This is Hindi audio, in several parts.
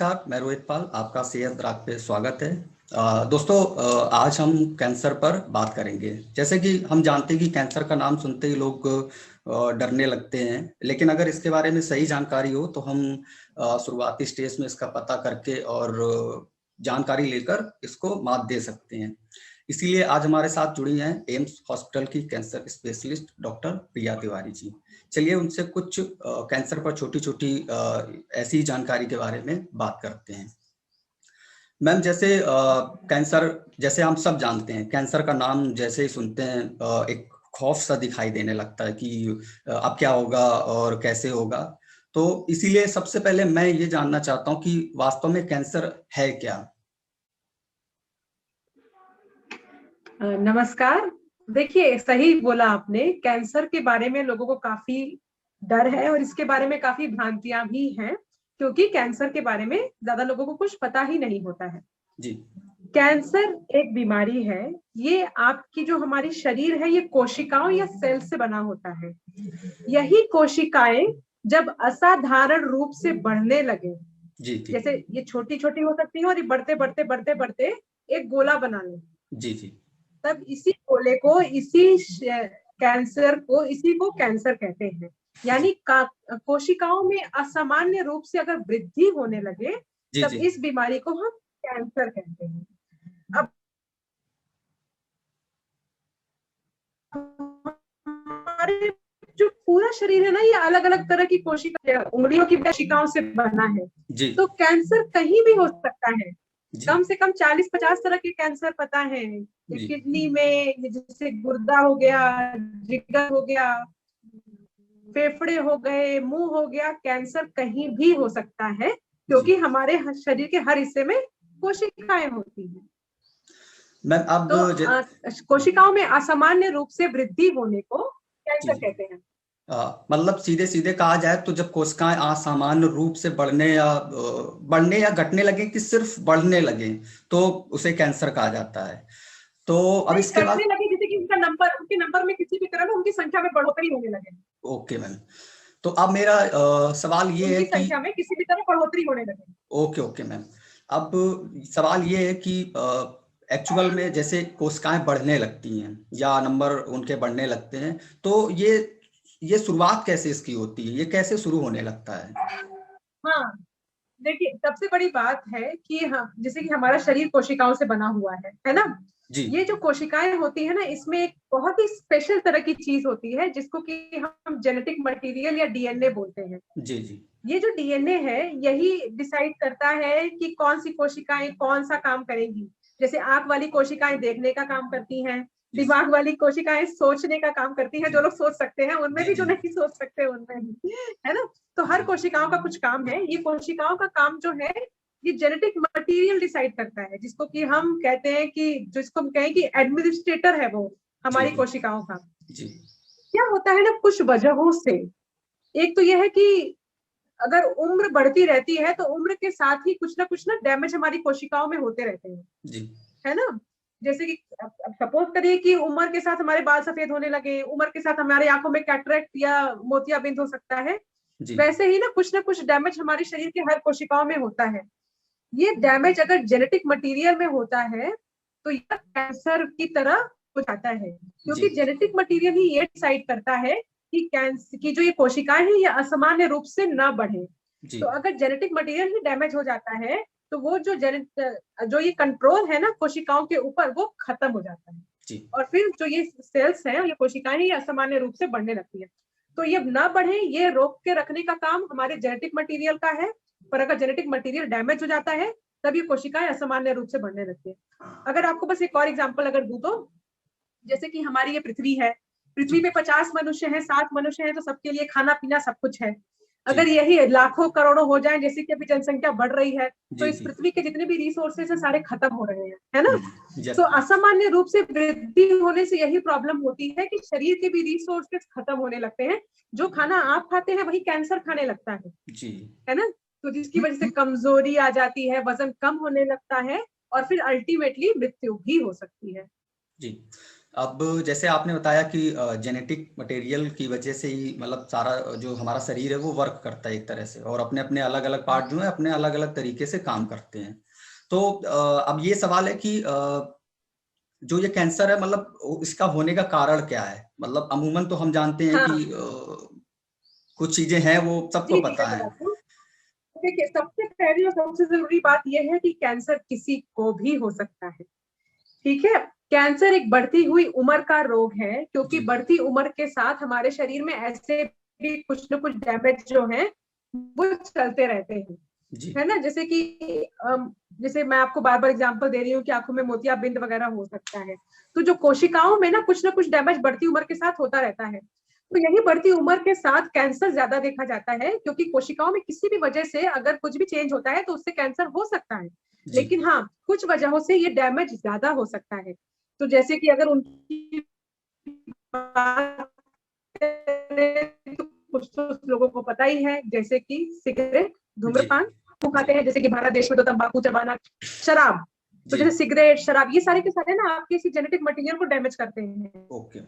नमस्कार, मैं रोहित पाल, आपका सेहत राग पे स्वागत है। दोस्तों, आज हम कैंसर पर बात करेंगे। जैसे कि हम जानते हैं कि कैंसर का नाम सुनते ही लोग डरने लगते हैं, लेकिन अगर इसके बारे में सही जानकारी हो तो हम शुरुआती स्टेज में इसका पता करके और जानकारी लेकर इसको मात दे सकते हैं। इसीलिए आज हमारे साथ जुड़ी हैं एम्स हॉस्पिटल की कैंसर स्पेशलिस्ट डॉक्टर प्रिया तिवारी जी। चलिए उनसे कुछ कैंसर पर छोटी छोटी ऐसी जानकारी के बारे में बात करते हैं। मैम, जैसे कैंसर, जैसे हम सब जानते हैं, कैंसर का नाम जैसे ही सुनते हैं एक खौफ सा दिखाई देने लगता है कि अब क्या होगा और कैसे होगा। तो इसीलिए सबसे पहले मैं ये जानना चाहता हूँ कि वास्तव में कैंसर है क्या। नमस्कार। देखिए, सही बोला आपने। कैंसर के बारे में लोगों को काफी डर है और इसके बारे में काफी भ्रांतियां भी हैं, क्योंकि कैंसर के बारे में ज्यादा लोगों को कुछ पता ही नहीं होता है। जी। कैंसर एक बीमारी है। ये आपकी जो हमारी शरीर है, ये कोशिकाओं या सेल से बना होता है। यही कोशिकाएं जब असाधारण रूप से बढ़ने लगे, जी जी जैसे ये छोटी छोटी हो सकती है और ये बढ़ते बढ़ते बढ़ते बढ़ते एक गोला बना ले, जी जी तब इसी गोले को, कैंसर को, इसी को कैंसर कहते हैं। यानी कोशिकाओं में असामान्य रूप से अगर वृद्धि होने लगे, जी तब जी इस बीमारी को हम कैंसर कहते हैं। अब हमारे जो पूरा शरीर है ना, ये अलग अलग तरह की कोशिका, उंगलियों की कोशिकाओं से बना है। जी तो कैंसर कहीं भी हो सकता है। जी कम से कम 40-50 तरह के कैंसर पता है। जी किडनी में, जैसे गुर्दा हो गया, जिगर हो गया, फेफड़े हो गए, मुंह हो गया। कैंसर कहीं भी हो सकता है, क्योंकि हमारे शरीर के हर हिस्से में कोशिकाएं होती हैं। मैम, अब तो कोशिकाओं में असामान्य रूप से वृद्धि होने को कैंसर जी कहते हैं। मतलब सीधे सीधे कहा जाए तो जब कोशिकाएं असामान्य रूप से बढ़ने या घटने लगे, कि सिर्फ बढ़ने लगे, तो उसे कैंसर कहा जाता है। तो अब नहीं, इसके घटने बाद लगे, जैसे कि उनके नंबर में किसी भी तरह ना उनकी संख्या में बढ़ोतरी होने लगे। ओके मैम, तो अब मेरा सवाल ये है उनकी कि संख्या में किसी भी तरह बढ़ोतरी होने लगे। ओके ओके मैम, अब सवाल ये है कि एक्चुअल में जैसे कोशिकाएं बढ़ने लगती हैं या नंबर उनके बढ़ने लगते हैं, तो ये शुरुआत कैसे इसकी होती है, ये कैसे शुरू होने लगता है। हाँ, देखिए, सबसे बड़ी बात है कि हाँ, जैसे कि हमारा शरीर कोशिकाओं से बना हुआ है ना। जी ये जो कोशिकाएं होती है ना, इसमें एक बहुत ही स्पेशल तरह की चीज होती है, जिसको कि हम जेनेटिक मटेरियल या डीएनए बोलते हैं। जी जी ये जो डीएनए है, यही डिसाइड करता है कि कौन सी कोशिकाएं कौन सा काम करेंगी। जैसे आंख वाली कोशिकाएं देखने का काम करती हैं, जी दिमाग वाली कोशिकाएं सोचने का काम करती हैं, जो लोग सोच सकते हैं उनमें जी भी, जी जो नहीं सोच सकते उनमें भी, है ना। तो हर जी कोशिकाओं का कुछ काम है। ये कोशिकाओं का काम जो है, ये जेनेटिक मटेरियल डिसाइड करता है, जिसको कि हम कहते हैं कि, जिसको हम कहें कि एडमिनिस्ट्रेटर है वो जी हमारी जी कोशिकाओं का। जी क्या होता है ना, कुछ वजहों से, एक तो यह है कि अगर उम्र बढ़ती रहती है, तो उम्र के साथ ही कुछ ना डैमेज हमारी कोशिकाओं में होते रहते हैं, जी है ना। जैसे कि अब सपोज करिए कि उम्र के साथ हमारे बाल सफेद होने लगे, उम्र के साथ हमारे आंखों में कैटरेक्ट या मोतियाबिंद हो सकता है। जी वैसे ही ना कुछ डैमेज हमारे शरीर के हर कोशिकाओं में होता है। ये डैमेज अगर जेनेटिक मटेरियल में होता है, तो यह कैंसर की तरह हो जाता है, जी क्योंकि जेनेटिक मटेरियल ही ये डिसाइड करता है कि कैंसर की जो ये कोशिकाएं हैं, ये असामान्य रूप से न बढ़े। जी तो अगर जेनेटिक मटेरियल ही डैमेज हो जाता है, तो वो जो ये कंट्रोल है ना कोशिकाओं के ऊपर, वो खत्म हो जाता है। जी और फिर जो ये सेल्स हैं, ये कोशिकाएं, ये असामान्य रूप से बढ़ने लगती है। तो ये ना बढ़े, ये रोक के रखने का काम हमारे जेनेटिक मटेरियल का है। पर अगर जेनेटिक मटेरियल डैमेज हो जाता है, तब ये कोशिकाएं असामान्य रूप से बढ़ने लगती है। अगर आपको बस एक और एग्जांपल अगर दूं, तो जैसे कि हमारी ये पृथ्वी है, पृथ्वी पे 50 मनुष्य हैं, 60 मनुष्य हैं, तो सबके लिए खाना पीना सब कुछ है। जी अगर यही लाखों करोड़ों हो जाए, जैसे कि अभी जनसंख्या बढ़ रही है, तो जी इस जी पृथ्वी के जितने भी रिसोर्सेस है, सारे खत्म हो रहे हैं, है ना। यस तो मैम। असामान्य रूप से वृद्धि होने से यही प्रॉब्लम होती है कि शरीर के भी रिसोर्सेस खत्म होने लगते हैं। जो खाना आप खाते हैं, वही कैंसर खाने लगता जी है ना। तो जिसकी वजह से कमजोरी आ जाती है, वजन कम होने लगता है, और फिर अल्टीमेटली मृत्यु भी हो सकती है। जी अब जैसे आपने बताया कि जेनेटिक मटेरियल की वजह से ही मतलब सारा जो हमारा शरीर है वो वर्क करता है एक तरह से, और अपने अपने अलग अलग पार्ट जो है अपने अलग अलग तरीके से काम करते हैं। तो अब ये सवाल है कि जो ये कैंसर है मतलब इसका होने का कारण क्या है? मतलब अमूमन तो हम जानते हैं हाँ कि कुछ चीजें हैं वो सबको जी जी, पता मैं है। बताती हूँ। देखिए, सबसे पहली और सबसे जरूरी बात यह है कि कैंसर किसी को भी हो सकता है। ठीक है। कैंसर एक बढ़ती हुई उम्र का रोग है, क्योंकि जी बढ़ती उम्र के साथ हमारे शरीर में ऐसे भी कुछ न कुछ डैमेज जो है वो चलते रहते हैं। जी है ना, जैसे कि जैसे मैं आपको बार बार एग्जांपल दे रही हूँ कि आंखों में मोतियाबिंद वगैरह हो सकता है। तो जो कोशिकाओं में ना कुछ डैमेज बढ़ती उम्र के साथ होता रहता है। तो यही बढ़ती उम्र के साथ कैंसर ज्यादा देखा जाता है, क्योंकि कोशिकाओं में किसी भी वजह से अगर कुछ भी चेंज होता है तो उससे कैंसर हो सकता है। जी लेकिन हाँ, कुछ वजहों से ये डैमेज ज्यादा हो सकता है। तो जैसे कि अगर उनकी बात करें तो कुछ तो लोगों को पता ही है, जैसे कि सिगरेट, जी धूम्रपान वो जी खाते हैं। जैसे कि भारत देश में तो तंबाकू चबाना, शराब। तो जी। जैसे सिगरेट, शराब, ये सारे के सारे ना आपके इसी जेनेटिक मटेरियल को डैमेज करते हैं। ओके।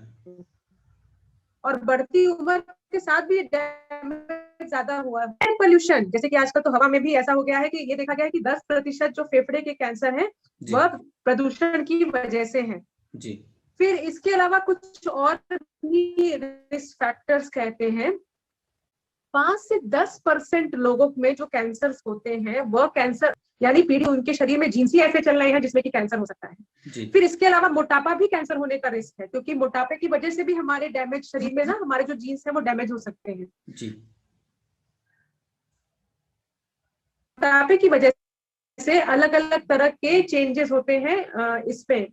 और बढ़ती उम्र के साथ भी डैमेज ज्यादा हुआ है। पोल्यूशन, जैसे कि आजकल तो हवा में भी ऐसा हो गया है कि ये देखा गया है कि 10% जो फेफड़े के कैंसर हैं जी वह प्रदूषण की वजह से है। जी फिर इसके अलावा कुछ और भी रिस्क फैक्टर्स कहते हैं। 5 से 10% लोगों में जो कैंसर होते हैं वह कैंसर यानी पीढ़ी उनके शरीर में जीन्स ही ऐसे चल रहे हैं जिसमें कि कैंसर हो सकता है। जी फिर इसके अलावा मोटापा भी कैंसर होने का रिस्क है, क्योंकि मोटापे की वजह से भी हमारे डैमेज शरीर में ना हमारे जो जीन्स है वो डैमेज हो सकते हैं। जी मोटापे की वजह से अलग अलग तरह के चेंजेस होते हैं इसमें।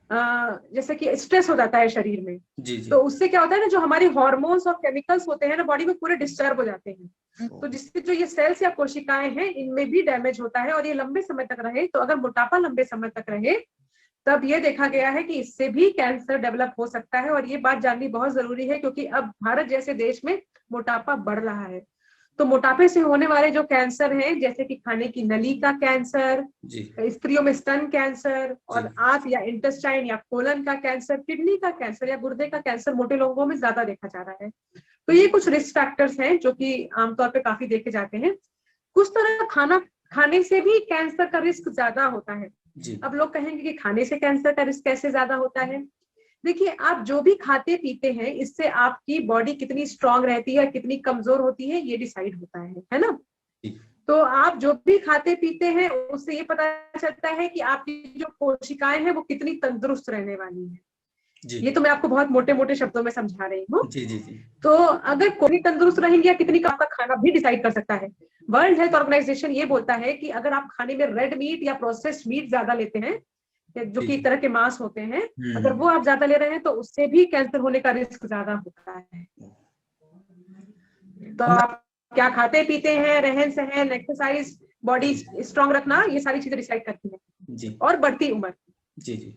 जैसे कि स्ट्रेस हो जाता है शरीर में। जी जी। तो उससे क्या होता है ना, जो हमारे हार्मोन्स और केमिकल्स होते हैं ना बॉडी में पूरे डिस्टर्ब हो जाते हैं। तो जिससे जो ये सेल्स या कोशिकाएं हैं इनमें भी डैमेज होता है, और ये लंबे समय तक रहे तो अगर मोटापा लंबे समय तक रहे तब ये देखा गया है कि इससे भी कैंसर डेवलप हो सकता है। और ये बात जाननी बहुत जरूरी है, क्योंकि अब भारत जैसे देश में मोटापा बढ़ रहा है। तो मोटापे से होने वाले जो कैंसर हैं, जैसे कि खाने की नली का कैंसर, जी स्त्रियों में स्तन कैंसर, जी और आंत या इंटेस्टाइन या कोलन का कैंसर, किडनी का कैंसर या गुर्दे का कैंसर मोटे लोगों में ज्यादा देखा जा रहा है। तो ये कुछ रिस्क फैक्टर्स हैं जो कि आमतौर पे काफी देखे जाते हैं। कुछ तरह का खाना खाने से भी कैंसर का रिस्क ज्यादा होता है। जी अब लोग कहेंगे कि खाने से कैंसर का रिस्क कैसे ज्यादा होता है। देखिए, आप जो भी खाते पीते हैं इससे आपकी बॉडी कितनी स्ट्रांग रहती है, कितनी कमजोर होती है, ये डिसाइड होता है ना। जी तो आप जो भी खाते पीते हैं उससे ये पता चलता है कि आपकी जो कोशिकाएं हैं वो कितनी तंदुरुस्त रहने वाली है। जी ये तो मैं आपको बहुत मोटे मोटे शब्दों में समझा रही हूँ। जी जी जी तो अगर कोई तंदुरुस्त रहेंगे या कितनी का आपका खाना भी डिसाइड कर सकता है। वर्ल्ड हेल्थ ऑर्गेनाइजेशन ये बोलता है कि अगर आप खाने में रेड मीट या प्रोसेस्ड मीट ज्यादा लेते हैं, जो जी कि जी। एक तरह के मांस होते हैं, अगर हम्म। वो आप ज्यादा ले रहे हैं तो उससे भी कैंसर होने का रिस्क ज्यादा होता है। तो अब मैं आप क्या खाते पीते हैं, रहन सहन, एक्सरसाइज, बॉडी स्ट्रांग रखना, ये सारी चीजें डिसाइड करती है। जी और बढ़ती उम्र। जी जी।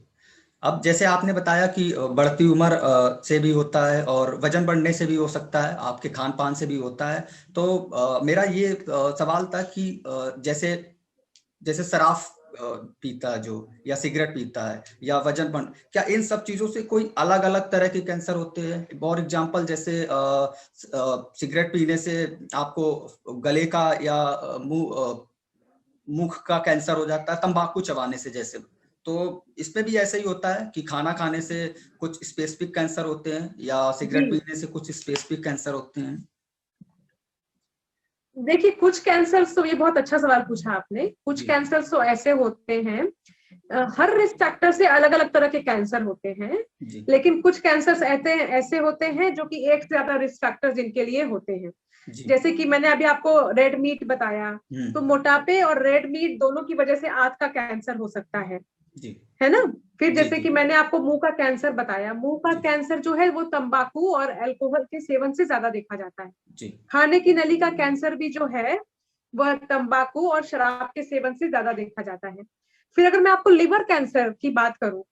अब जैसे आपने बताया कि बढ़ती उम्र से भी होता है और वजन बढ़ने से भी हो सकता है, आपके खान पान से भी होता है। तो मेरा ये सवाल था कि जैसे जैसे शराब पीता है जो, या सिगरेट पीता है, या वजन बढ़, क्या इन सब चीजों से कोई अलग अलग तरह के कैंसर होते हैं? फॉर एग्जांपल जैसे सिगरेट पीने से आपको गले का या मुख का कैंसर हो जाता है, तंबाकू चबाने से जैसे। तो इसमें भी ऐसा ही होता है कि खाना खाने से कुछ स्पेसिफिक कैंसर होते हैं, या जी, सिगरेट पीने से कुछ स्पेसिफिक कैंसर होते हैं? देखिए, कुछ कैंसर्स तो, ये बहुत अच्छा सवाल पूछा आपने। कुछ जी कैंसर्स तो ऐसे होते हैं, हर रिस्क फैक्टर से अलग अलग तरह के कैंसर होते हैं। जी लेकिन कुछ कैंसर्स ऐसे होते हैं जो कि एक से ज्यादा रिस्क फैक्टर जिनके लिए होते हैं। जी। जैसे कि मैंने अभी आपको रेड मीट बताया, तो हम्म। मोटापे और रेड मीट दोनों की वजह से आंत का कैंसर हो सकता जी है ना। फिर जी जैसे जी कि मैंने आपको मुंह का कैंसर बताया, मुंह का जी कैंसर जो है वो तंबाकू और अल्कोहल के सेवन से ज्यादा देखा जाता है। जी खाने की नली का कैंसर भी जो है वह तंबाकू और शराब के सेवन से ज्यादा देखा जाता है। फिर अगर मैं आपको लिवर कैंसर की बात करूं,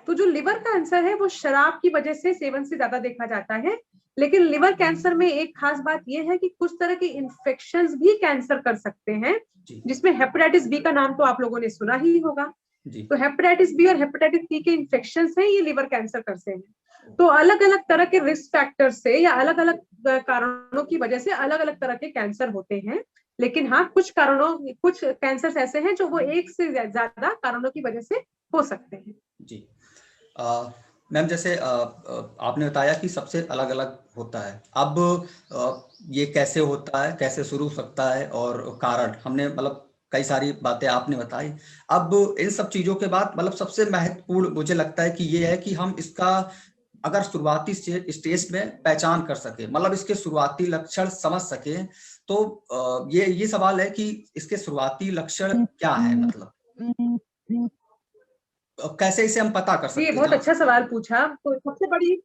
तो जो लिवर कैंसर है वो शराब की वजह से सेवन से ज्यादा देखा जाता है। लेकिन लिवर कैंसर में एक खास बात यह है कि कुछ तरह के इंफेक्शंस भी कैंसर कर सकते हैं, जी जिसमें हेपेटाइटिस बी का नाम तो आप लोगों ने सुना ही होगा। जी तो हेपेटाइटिस बी और हेपेटाइटिस सी के इन्फेक्शन से ये लिवर कैंसर करते हैं। तो अलग अलग तरह के रिस्क फैक्टर से या अलग अलग कारणों की वजह से अलग अलग तरह के कैंसर होते हैं। लेकिन हाँ, कुछ कैंसर ऐसे हैं जो वो एक से ज्यादा कारणों की वजह से हो सकते हैं। जी मैम, जैसे आपने बताया कि सबसे अलग अलग होता है। अब ये कैसे होता है, कैसे शुरू हो सकता है, और कारण हमने मतलब कई सारी बातें आपने बताई। अब इन सब चीजों के बाद मतलब सबसे महत्वपूर्ण मुझे लगता है कि ये है कि हम इसका अगर शुरुआती स्टेज में पहचान कर सके, मतलब इसके शुरुआती लक्षण समझ सके, तो ये सवाल है कि इसके शुरुआती लक्षण क्या है, मतलब कैसे इसे हम पता कर ये सकते हैं बहुत जहाँ। अच्छा सवाल पूछा। तो सबसे बड़ी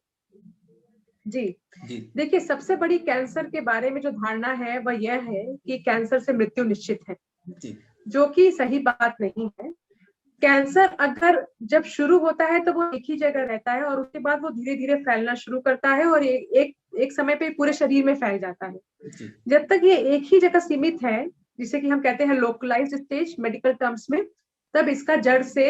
जी जी देखिए, सबसे बड़ी कैंसर के बारे में जो धारणा है वह यह है कि कैंसर से मृत्यु निश्चित है, जी जो कि सही बात नहीं है। कैंसर अगर जब शुरू होता है तो वो एक ही जगह रहता है और उसके बाद वो धीरे धीरे फैलना शुरू करता है और एक समय पे पूरे शरीर में फैल जाता है। जी जब तक ये एक ही जगह सीमित है, जिसे कि हम कहते हैं लोकलाइज्ड स्टेज मेडिकल टर्म्स में, तब इसका जड़ से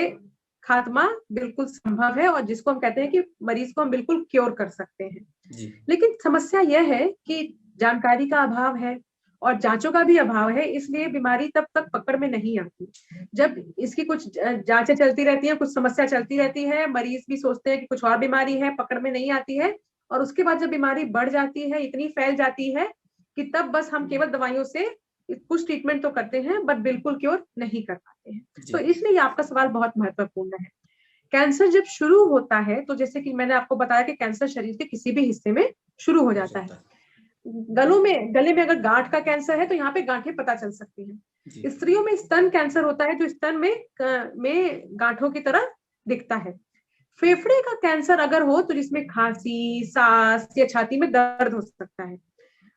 खात्मा बिल्कुल संभव है और जिसको हम कहते हैं कि मरीज को हम बिल्कुल क्योर कर सकते हैं। जी लेकिन समस्या यह है कि जानकारी का अभाव है और जांचों का भी अभाव है, इसलिए बीमारी तब तक पकड़ में नहीं आती। जब इसकी कुछ जांचें चलती रहती हैं, कुछ समस्या चलती रहती है, मरीज भी सोचते हैं कि कुछ और बीमारी है, पकड़ में नहीं आती है, और उसके बाद जब बीमारी बढ़ जाती है, इतनी फैल जाती है कि तब बस हम केवल दवाइयों से कुछ ट्रीटमेंट तो करते हैं बट बिल्कुल क्योर नहीं कर पाते हैं। तो जी इसलिए आपका सवाल बहुत महत्वपूर्ण है। कैंसर जब शुरू होता है तो जैसे कि मैंने आपको बताया कि कैंसर शरीर के किसी भी हिस्से में शुरू हो जाता है। जाता है। गले में अगर गांठ का कैंसर है तो यहाँ पे गांठें पता चल सकती जी हैं। स्त्रियों में स्तन कैंसर होता है जो स्तन में गांठों की तरह दिखता है। फेफड़े का कैंसर अगर हो तो जिसमें खांसी, सांस या छाती में दर्द हो सकता है।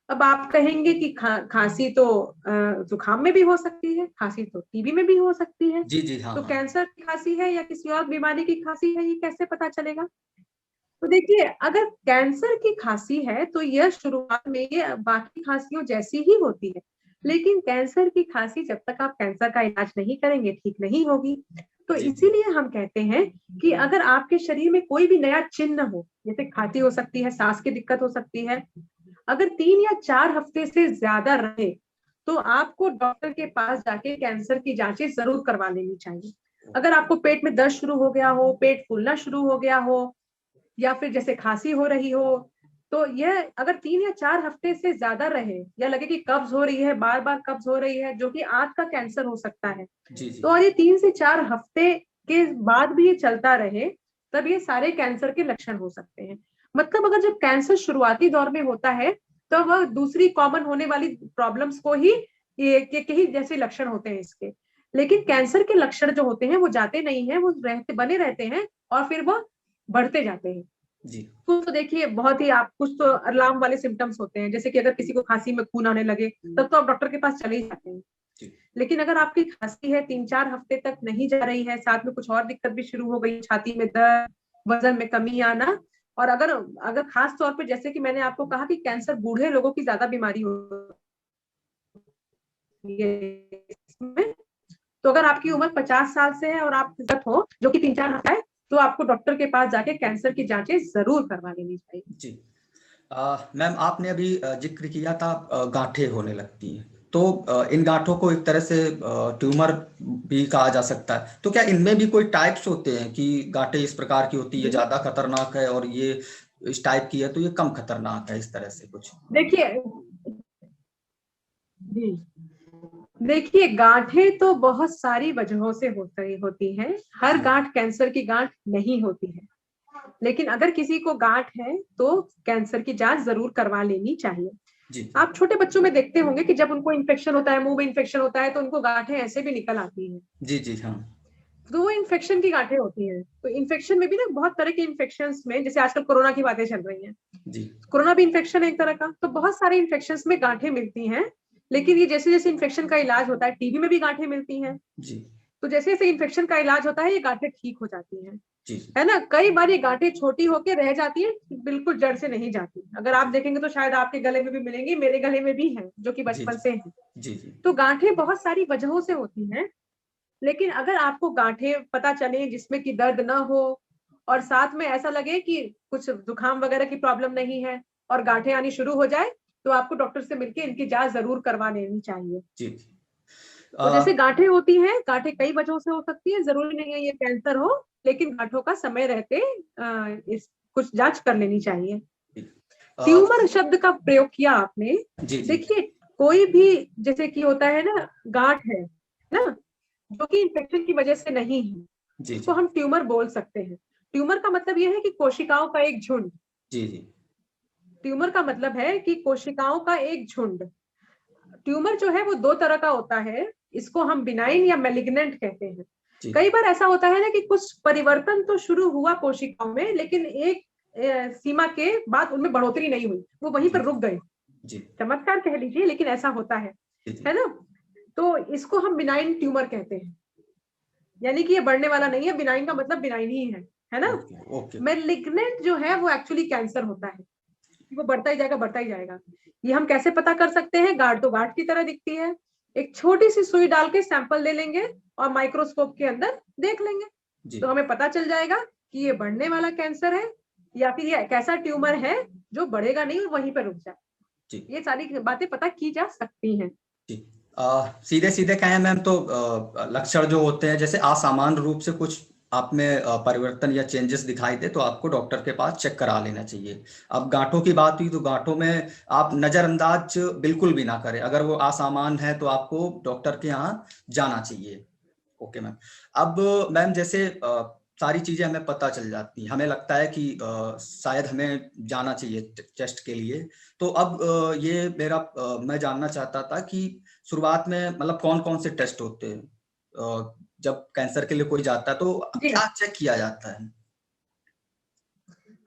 अब आप कहेंगे कि खांसी तो जुकाम में भी हो सकती है, खांसी तो टीबी में भी हो सकती है। जी जी हाँ तो हाँ। कैंसर की खांसी है या किसी और बीमारी की खांसी है, ये कैसे पता चलेगा? तो देखिए, अगर कैंसर की खांसी है तो यह शुरुआत में ये बाकी खांसियों जैसी ही होती है, लेकिन कैंसर की खांसी जब तक आप कैंसर का इलाज नहीं करेंगे ठीक नहीं होगी। तो जी जी इसीलिए हम कहते हैं कि अगर आपके शरीर में कोई भी नया चिन्ह हो, जैसे खांसी हो सकती है, सांस की दिक्कत हो सकती है, अगर 3 या 4 हफ्ते से ज्यादा रहे तो आपको डॉक्टर के पास जाके कैंसर की जांचें जरूर करवा लेनी चाहिए। अगर आपको पेट में दर्द शुरू हो गया हो, पेट फूलना शुरू हो गया हो, या फिर जैसे खांसी हो रही हो, तो यह अगर 3 या 4 हफ्ते से ज्यादा रहे या लगे कि कब्ज हो रही है, बार बार कब्ज हो रही है, जो कि आंत का कैंसर हो सकता है, जी जी तो और ये 3 से 4 हफ्ते के बाद भी ये चलता रहे, तब ये सारे कैंसर के लक्षण हो सकते हैं। मतलब अगर जब कैंसर शुरुआती दौर में होता है तो वह दूसरी कॉमन होने वाली प्रॉब्लम्स को ही ये के ही जैसे लक्षण होते हैं इसके। लेकिन कैंसर के लक्षण जो होते हैं वो जाते नहीं है, वो बने रहते हैं और फिर वो बढ़ते जाते हैं। जी कुछ तो देखिए बहुत ही आप कुछ तो अलार्म वाले सिम्टम्स होते हैं, जैसे कि अगर किसी को खांसी में खून आने लगे तब तो आप डॉक्टर के पास चले ही जाते हैं। जी लेकिन अगर आपकी खांसी है 3-4 हफ्ते तक नहीं जा रही है, साथ में कुछ और दिक्कत भी शुरू हो गई, छाती में दर्द, वजन में कमी आना, और अगर अगर खास तौर पे जैसे कि मैंने आपको कहा कि कैंसर बूढ़े लोगों की ज्यादा बीमारी होती है इसमें, तो अगर आपकी उम्र 50 साल से है और आप दिक्कत हो जो कि 3-4 हफ्ता है, तो आपको डॉक्टर के पास जाके कैंसर की जांचें जरूर करवा लेनी चाहिए। जी मैम, आपने अभी जिक्र किया था गांठें होने लगती हैं, तो इन गांठों को एक तरह से ट्यूमर भी कहा जा सकता है। तो क्या इनमें भी कोई टाइप्स होते हैं कि गांठें इस प्रकार की होती है, जी ज्यादा खतरनाक है, और ये इस टाइप की है तो ये कम खतरनाक है, इस तरह से कुछ? देखिए जी देखिए, गांठें तो बहुत सारी वजहों से होती हैं। हर जी गांठ कैंसर की गांठ नहीं होती है, लेकिन अगर किसी को गांठ है तो कैंसर की जांच जरूर करवा लेनी चाहिए। जी आप छोटे बच्चों में देखते होंगे कि जब उनको इन्फेक्शन होता है, मुंह में इन्फेक्शन होता है, तो उनको गांठें ऐसे भी निकल आती हैं। जी जी हाँ तो वो इन्फेक्शन की गांठें होती हैं। तो इन्फेक्शन में भी ना बहुत तरह के इन्फेक्शन में, जैसे आजकल कोरोना की बातें चल रही हैं, जी कोरोना भी इन्फेक्शन है एक तरह का, तो बहुत सारे इन्फेक्शन में गांठें मिलती हैं। लेकिन ये जैसे जैसे इन्फेक्शन का इलाज होता है, टीबी में भी गांठें मिलती हैं, जी तो जैसे जैसे इन्फेक्शन का इलाज होता है ये गांठें ठीक हो जाती हैं, जी है ना। कई बार ये गांठें छोटी होकर रह जाती है, बिल्कुल जड़ से नहीं जाती। अगर आप देखेंगे तो शायद आपके गले में भी मिलेंगी, मेरे गले में भी है, जो कि जी बचपन से है। जी जी तो गांठें बहुत सारी वजहों से होती हैं। लेकिन अगर आपको गांठें पता चले जिसमें कि दर्द ना हो और साथ में ऐसा लगे कि कुछ जुकाम वगैरह की प्रॉब्लम नहीं है और गांठें आनी शुरू हो जाए, तो आपको डॉक्टर से मिलके इनकी जांच जरूर करवा लेनी चाहिए। जी। तो आ, जैसे गांठें होती हैं, गांठें कई वजहों से हो सकती है, जरूरी नहीं है ये कैंसर हो, लेकिन गांठों का समय रहते इस कुछ जांच कर लेनी चाहिए। जी। ट्यूमर शब्द का प्रयोग किया आपने। जी जी देखिए, कोई भी जैसे कि होता है ना, गांठ है ना, जो कि इन्फेक्शन की वजह से नहीं है, जी उसको जी हम ट्यूमर बोल सकते हैं। ट्यूमर का मतलब यह है कि कोशिकाओं का एक झुंड। जी जी ट्यूमर का मतलब है कि कोशिकाओं का एक झुंड। ट्यूमर जो है वो दो तरह का होता है, इसको हम बिनाइन या मेलिग्नेंट कहते हैं। जी कई बार ऐसा होता है ना कि कुछ परिवर्तन तो शुरू हुआ कोशिकाओं में, लेकिन एक सीमा के बाद उनमें बढ़ोतरी नहीं हुई, वो वहीं जी पर रुक गए। जी चमत्कार कह लीजिए, लेकिन ऐसा होता जी जी। है ना। तो इसको हम बिनाइन ट्यूमर कहते हैं, यानी कि ये बढ़ने वाला नहीं है। बिनाइन का मतलब बिनाइन ही है ना। Okay okay. मेलिग्नेंट जो है वो एक्चुअली कैंसर होता है, वो बढ़ता ही जाएगा, बढ़ता ही जाएगा। ये हम कैसे पता कर सकते हैं? गांठ तो गांठ की तरह दिखती है, एक छोटी सी सुई डाल के सैंपल ले लेंगे और माइक्रोस्कोप के अंदर देख लेंगे, जी तो हमें पता चल जाएगा कि ये बढ़ने वाला कैंसर है या फिर ये एक ऐसा ट्यूमर है जो बढ़ेगा नहीं और वहीं पर रुक जाए। जी ये सारी बातें पता की जा सकती हैं। जी। सीधे सीधे कहें मैम तो लक्षण जो होते हैं, जैसे असामान्य रूप से कुछ आप में परिवर्तन या चेंजेस दिखाई दे तो आपको डॉक्टर के पास चेक करा लेना चाहिए। अब गांठों की बात हुई तो गांठों में आप नजरअंदाज बिल्कुल भी ना करें। अगर वो असामान्य है तो आपको डॉक्टर के यहाँ जाना चाहिए। Okay ma'am. अब मैम जैसे सारी चीजें हमें पता चल जाती हैं, हमें लगता है कि शायद हमें जाना चाहिए टेस्ट के लिए। तो अब ये मेरा मैं जानना चाहता था कि शुरुआत में मतलब कौन कौन से टेस्ट होते हैं जब कैंसर के लिए कोई जाता है तो जी क्या चेक किया जाता है?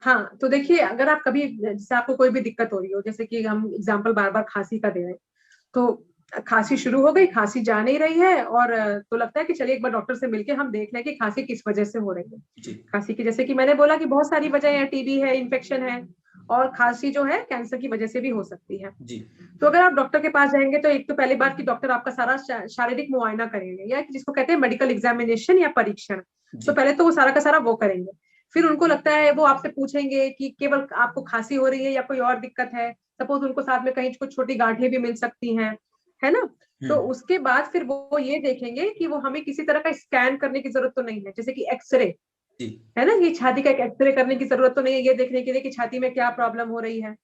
हाँ, तो देखिए, अगर आप कभी जैसे आपको कोई भी दिक्कत हो रही हो, जैसे कि हम एग्जाम्पल बार बार खांसी का दे रहे हैं, तो खांसी शुरू हो गई, खांसी जा नहीं रही है, और तो लगता है कि चलिए एक बार डॉक्टर से मिलके हम देख लें कि खांसी किस वजह से हो रही है। जी खांसी की, जैसे कि मैंने बोला कि बहुत सारी वजह है, टीबी है, इन्फेक्शन है, और खांसी जो है कैंसर की वजह से भी हो सकती है। जी तो अगर आप डॉक्टर के पास जाएंगे तो एक तो पहली बात कि डॉक्टर आपका सारा शारीरिक मुआयना करेंगे, या जिसको कहते हैं मेडिकल एग्जामिनेशन या परीक्षण। तो जी पहले तो वो सारा का सारा वो करेंगे, फिर उनको लगता है वो आपसे पूछेंगे कि केवल आपको खांसी हो रही है या कोई और दिक्कत है। सपोज उनको साथ में कहीं कुछ छोटी गांठें भी मिल सकती हैं, है ना। तो हम्म। उसके बाद फिर वो ये देखेंगे कि वो हमें किसी तरह का स्कैन करने की जरूरत तो नहीं है, जैसे कि एक्सरे, जी है ना, ये छाती का एक एक्सरे करने की जरूरत तो नहीं है, ये देखने के लिए कि छाती में क्या प्रॉब्लम हो रही है।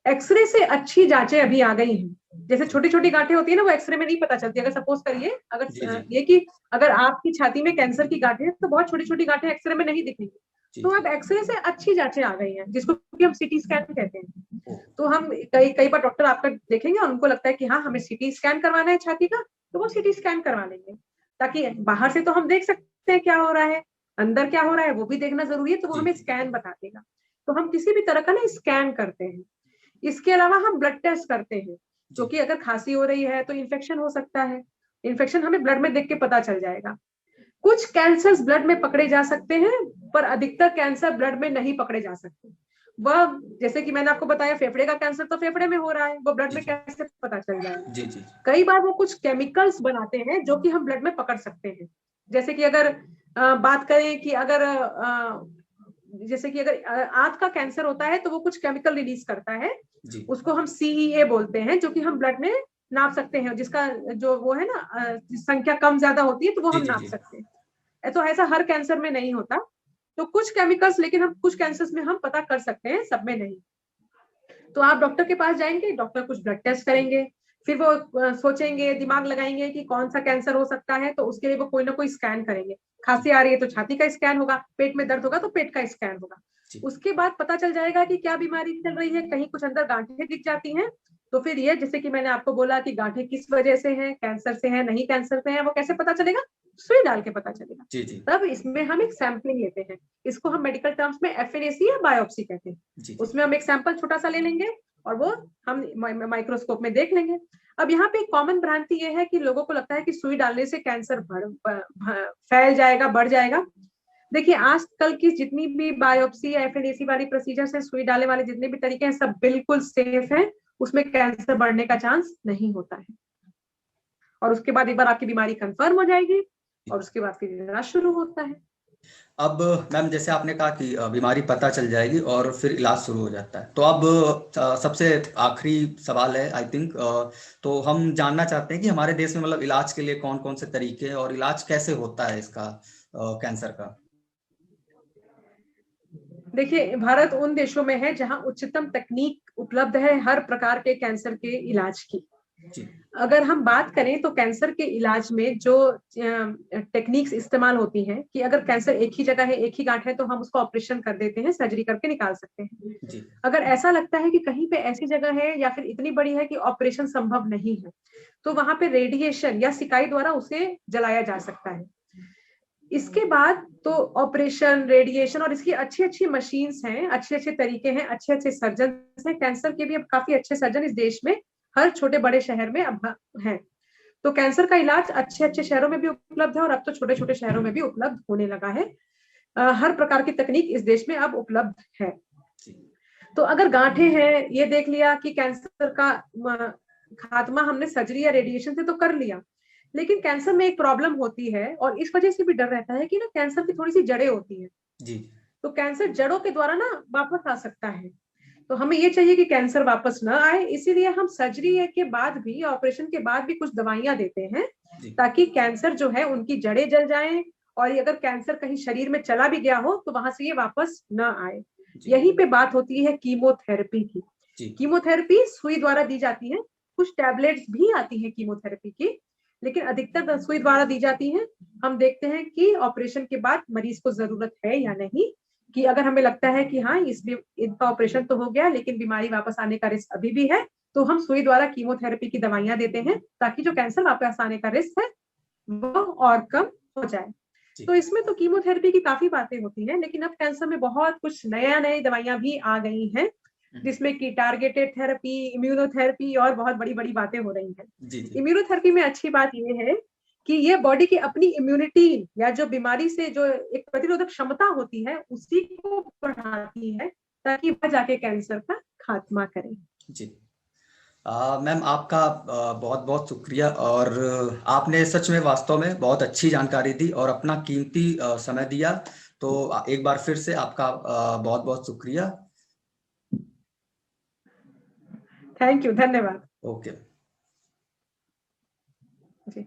एक्सरे से अच्छी जांचें अभी आ गई हैं, जैसे जी छोटी छोटी गांठें होती है ना, वो एक्सरे में नहीं पता चलती। अगर सपोज करिए, अगर जी जी ये कि अगर आपकी छाती में कैंसर की गांठें हैं, तो बहुत छोटी छोटी गांठें एक्सरे में नहीं दिखेंगी। जी तो जी। अब एक्सरे से अच्छी जांचें आ गई हैं, जिसको कि हम सीटी स्कैन कहते हैं। ओ तो हम कई कई बार डॉक्टर आपका देखेंगे और उनको लगता है कि हाँ, हमें सीटी स्कैन करवाना है छाती का, तो वो सीटी स्कैन करवा लेंगे, ताकि बाहर से तो हम देख सकते हैं क्या हो रहा है, अंदर क्या हो रहा है वो भी देखना जरूरी है, तो वो जी हमें जी स्कैन बता देगा। तो हम किसी भी तरह का ना स्कैन करते हैं। इसके अलावा हम ब्लड टेस्ट करते हैं, जी क्योंकि अगर खांसी हो रही है तो इन्फेक्शन हो सकता है। इन्फेक्शन हमें ब्लड में देख के पता चल जाएगा। कुछ कैंसर्स ब्लड में पकड़े जा सकते हैं, पर अधिकतर कैंसर ब्लड में नहीं पकड़े जा सकते। वह, जैसे कि मैंने आपको बताया, फेफड़े का कैंसर तो फेफड़े में हो रहा है, वो ब्लड जी में जी कैसे पता चल जाएगा? जी जी कई बार वो कुछ केमिकल्स बनाते हैं जो कि हम ब्लड में पकड़ सकते हैं। जैसे कि अगर बात करें कि अगर जैसे कि अगर आंत का कैंसर होता है तो वो कुछ केमिकल रिलीज करता है, जी उसको हम सीईए बोलते हैं, जो कि हम ब्लड में नाप सकते हैं, जिसका जो वो है ना, संख्या कम ज्यादा होती है तो वो जी हम जी नाप जी सकते हैं। तो ऐसा हर कैंसर में नहीं होता। तो कुछ केमिकल्स, लेकिन हम कुछ कैंसर्स में हम पता कर सकते हैं, सब में नहीं। तो आप डॉक्टर के पास जाएंगे, डॉक्टर कुछ ब्लड टेस्ट करेंगे, फिर वो सोचेंगे, दिमाग लगाएंगे कि कौन सा कैंसर हो सकता है, तो उसके लिए वो कोई ना कोई स्कैन करेंगे। जी खांसी आ रही है तो छाती का स्कैन होगा, पेट में दर्द होगा तो पेट का स्कैन होगा। जी उसके बाद पता चल जाएगा कि क्या बीमारी चल रही है, कहीं कुछ अंदर गांठें दिख जाती हैं, तो फिर ये, जैसे कि मैंने आपको बोला कि गांठें किस वजह से हैं, कैंसर से हैं, नहीं कैंसर से हैं, वो कैसे पता चलेगा? सुई डाल के पता चलेगा। जी जी तब इसमें हम एक सैंपलिंग लेते हैं, इसको हम मेडिकल टर्म्स में एफएनएसी या बायोप्सी कहते हैं। जी उसमें हम एक सैंपल छोटा सा ले लेंगे और वो हम माइक्रोस्कोप में देख लेंगे। अब यहाँ पे एक कॉमन भ्रांति ये है कि लोगों को लगता है कि सुई डालने से कैंसर फैल जाएगा, बढ़ जाएगा। देखिए, आजकल की जितनी भी बायोप्सी या एफएनएसी वाली प्रोसीजर है, सुई डालने वाले जितने भी तरीके हैं, सब बिल्कुल सेफ है, उसमें कैंसर बढ़ने का चांस नहीं होता है। और उसके बाद एक बार आपकी बीमारी कंफर्म हो जाएगी और उसके बाद फिर इलाज शुरू होता है। अब मैम जैसे आपने कहा कि बीमारी पता चल जाएगी और फिर इलाज शुरू हो जाता है, तो अब सबसे आखिरी सवाल है आई थिंक, तो हम जानना चाहते हैं कि हमारे देश में मतलब इलाज के लिए कौन कौन से तरीके हैं और इलाज कैसे होता है इसका, कैंसर का। देखिए, भारत उन देशों में है जहां उच्चतम तकनीक उपलब्ध है हर प्रकार के कैंसर के इलाज की। जी अगर हम बात करें तो कैंसर के इलाज में जो टेक्निक्स इस्तेमाल होती हैं कि अगर कैंसर एक ही जगह है, एक ही गांठ है, तो हम उसको ऑपरेशन कर देते हैं, सर्जरी करके निकाल सकते हैं। जी अगर ऐसा लगता है कि कहीं पे ऐसी जगह है या फिर इतनी बड़ी है कि ऑपरेशन संभव नहीं है, तो वहां पे रेडिएशन या सिकाई द्वारा उसे जलाया जा सकता है। इसके बाद तो ऑपरेशन, रेडिएशन और इसकी अच्छी अच्छी मशीन्स हैं, अच्छे अच्छे तरीके हैं, अच्छे अच्छे सर्जन हैं। कैंसर के भी अब काफी अच्छे सर्जन इस देश में हर छोटे बड़े शहर में अब हैं। तो कैंसर का इलाज अच्छे अच्छे शहरों में भी उपलब्ध है और अब तो छोटे छोटे शहरों में भी उपलब्ध होने लगा है। हर प्रकार की तकनीक इस देश में अब उपलब्ध है। तो अगर गांठें हैं, ये देख लिया कि कैंसर का खात्मा हमने सर्जरी या रेडिएशन से तो कर लिया, लेकिन कैंसर में एक प्रॉब्लम होती है और इस वजह से भी डर रहता है कि ना कैंसर की थोड़ी सी जड़ें होती हैं। जी तो कैंसर जड़ों के द्वारा ना वापस आ सकता है। तो हमें ये चाहिए कि कैंसर वापस न आए, इसीलिए हम सर्जरी के बाद भी, ऑपरेशन के बाद भी कुछ दवाइयां देते हैं ताकि कैंसर जो है उनकी जड़ें जल जाएं, और अगर कैंसर कहीं शरीर में चला भी गया हो तो वहां से ये वापस न आए। यहीं पे बात होती है कीमोथेरेपी की। कीमोथेरेपी सुई द्वारा दी जाती है, कुछ टैबलेट्स भी आती है कीमोथेरेपी की, लेकिन अधिकतर सुई द्वारा दी जाती है। हम देखते हैं कि ऑपरेशन के बाद मरीज को जरूरत है या नहीं, कि अगर हमें लगता है कि हाँ इनका ऑपरेशन तो हो गया लेकिन बीमारी वापस आने का रिस्क अभी भी है, तो हम सुई द्वारा कीमोथेरेपी की दवाइयां देते हैं ताकि जो कैंसर वापस आने का रिस्क है वो और कम हो जाए। तो इसमें तो कीमोथेरेपी की काफी बातें होती हैं, लेकिन अब कैंसर में बहुत कुछ नया नई दवाइयां भी आ गई हैं, जिसमें कि टारगेटेड थेरेपी, इम्यूनोथेरेपी और बहुत बड़ी बड़ी बातें हो रही हैं। इम्यूनोथेरेपी में अच्छी बात यह है कि ये बॉडी की अपनी इम्यूनिटी या जो बीमारी से जो एक प्रतिरोधक क्षमता होती है उसी को बढ़ाती है ताकि वह जाके कैंसर का खात्मा करे। जी मैम आपका बहुत बहुत शुक्रिया, और आपने सच में वास्तव में बहुत अच्छी जानकारी दी और अपना कीमती समय दिया, तो एक बार फिर से आपका बहुत बहुत शुक्रिया। थैंक यू, धन्यवाद। ओके जी।